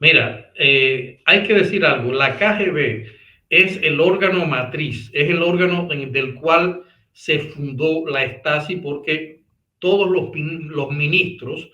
Mira, hay que decir algo. La KGB es el órgano matriz, es el órgano del cual se fundó la Stasi, porque todos los ministros,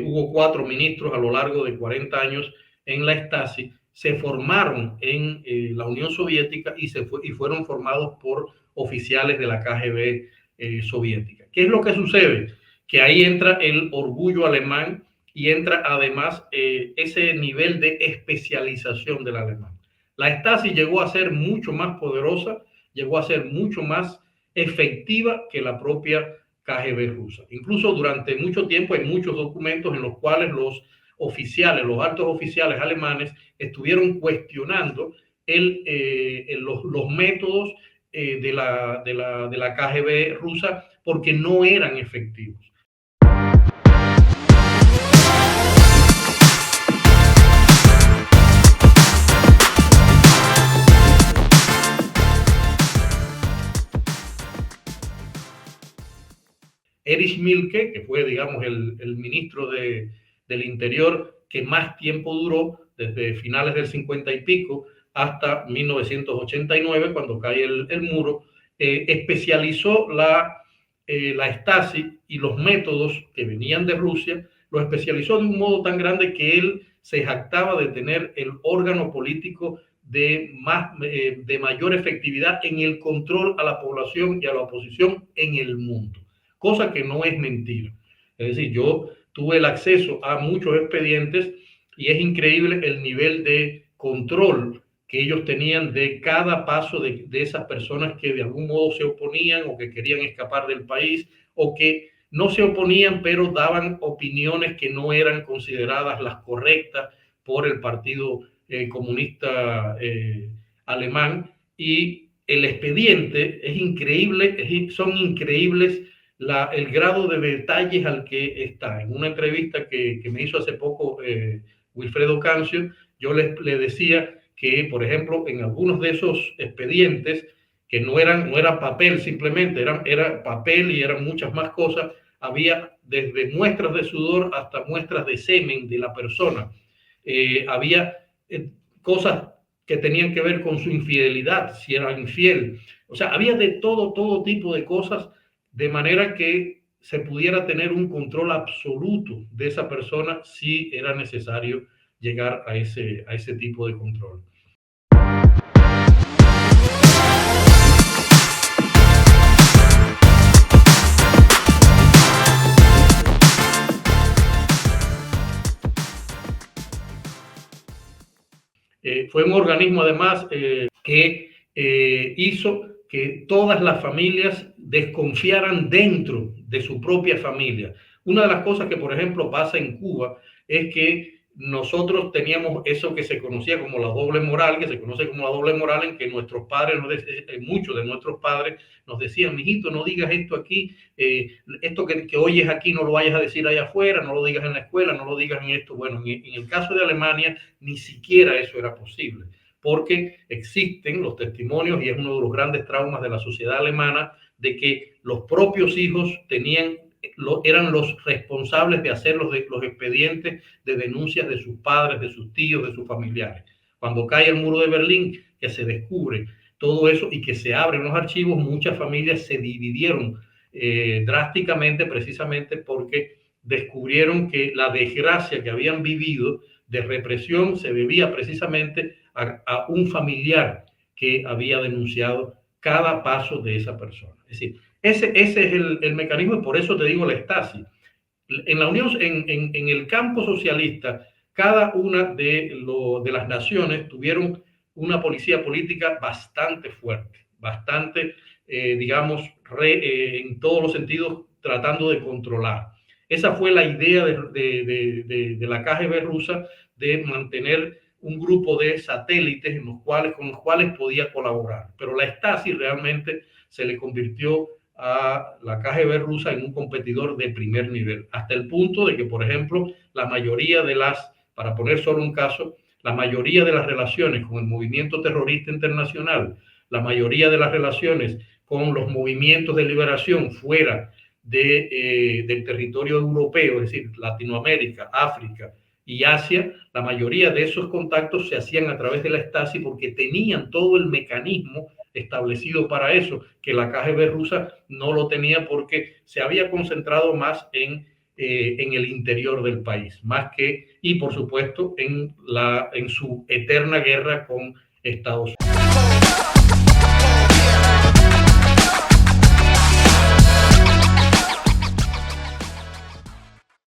hubo 4 ministros a lo largo de 40 años en la Stasi, se formaron en la Unión Soviética y fueron formados por oficiales de la KGB soviética. ¿Qué es lo que sucede? Que ahí entra el orgullo alemán y entra además ese nivel de especialización del alemán. La Stasi llegó a ser mucho más poderosa, llegó a ser mucho más efectiva que la propia KGB rusa. Incluso durante mucho tiempo hay muchos documentos en los cuales los oficiales, los altos oficiales alemanes estuvieron cuestionando los métodos de la KGB rusa porque no eran efectivos. Erich Mielke, que fue, digamos, el ministro del Interior que más tiempo duró, desde finales del 50 y pico hasta 1989, cuando cae el muro, especializó la Stasi y los métodos que venían de Rusia, lo especializó de un modo tan grande que él se jactaba de tener el órgano político de mayor efectividad en el control a la población y a la oposición en el mundo, cosa que no es mentira. Es decir, yo tuve el acceso a muchos expedientes y es increíble el nivel de control que ellos tenían de cada paso de esas personas que de algún modo se oponían o que querían escapar del país o que no se oponían pero daban opiniones que no eran consideradas las correctas por el Partido Comunista Alemán. Y el expediente es increíble, son increíbles el grado de detalles al que está. En una entrevista que me hizo hace poco Wilfredo Cancio, yo le decía que, por ejemplo, en algunos de esos expedientes, que no era papel simplemente, era papel y eran muchas más cosas, había desde muestras de sudor hasta muestras de semen de la persona. Había cosas que tenían que ver con su infidelidad, si era infiel. O sea, había de todo tipo de cosas, de manera que se pudiera tener un control absoluto de esa persona si era necesario llegar a ese tipo de control. Fue un organismo además que hizo que todas las familias desconfiaran dentro de su propia familia. Una de las cosas que, por ejemplo, pasa en Cuba es que nosotros teníamos eso que se conocía como la doble moral, que se conoce como la doble moral, en que nuestros padres, muchos de nuestros padres nos decían: mijito, no digas esto aquí, esto que oyes aquí no lo vayas a decir allá afuera, no lo digas en la escuela, no lo digas en esto. Bueno, en el caso de Alemania ni siquiera eso era posible, porque existen los testimonios, y es uno de los grandes traumas de la sociedad alemana, de que los propios hijos eran los responsables de hacer los expedientes de denuncias de sus padres, de sus tíos, de sus familiares. Cuando cae el muro de Berlín, que se descubre todo eso y que se abren los archivos, muchas familias se dividieron drásticamente, precisamente porque descubrieron que la desgracia que habían vivido de represión se debía precisamente a un familiar que había denunciado cada paso de esa persona. Es decir, ese es el mecanismo, y por eso te digo la Stasi. En la Unión, en el campo socialista, cada una de las naciones tuvieron una policía política bastante fuerte, bastante, digamos, en todos los sentidos, tratando de controlar. Esa fue la idea de la KGB rusa, de mantener un grupo de satélites con los cuales podía colaborar. Pero la Stasi realmente se le convirtió a la KGB rusa en un competidor de primer nivel, hasta el punto de que, por ejemplo, la mayoría para poner solo un caso, la mayoría de las relaciones con el movimiento terrorista internacional, la mayoría de las relaciones con los movimientos de liberación fuera del territorio europeo, es decir, Latinoamérica, África, y Asia, la mayoría de esos contactos se hacían a través de la Stasi porque tenían todo el mecanismo establecido para eso, que la KGB rusa no lo tenía porque se había concentrado más en el interior del país, más que, y por supuesto, en su eterna guerra con Estados Unidos.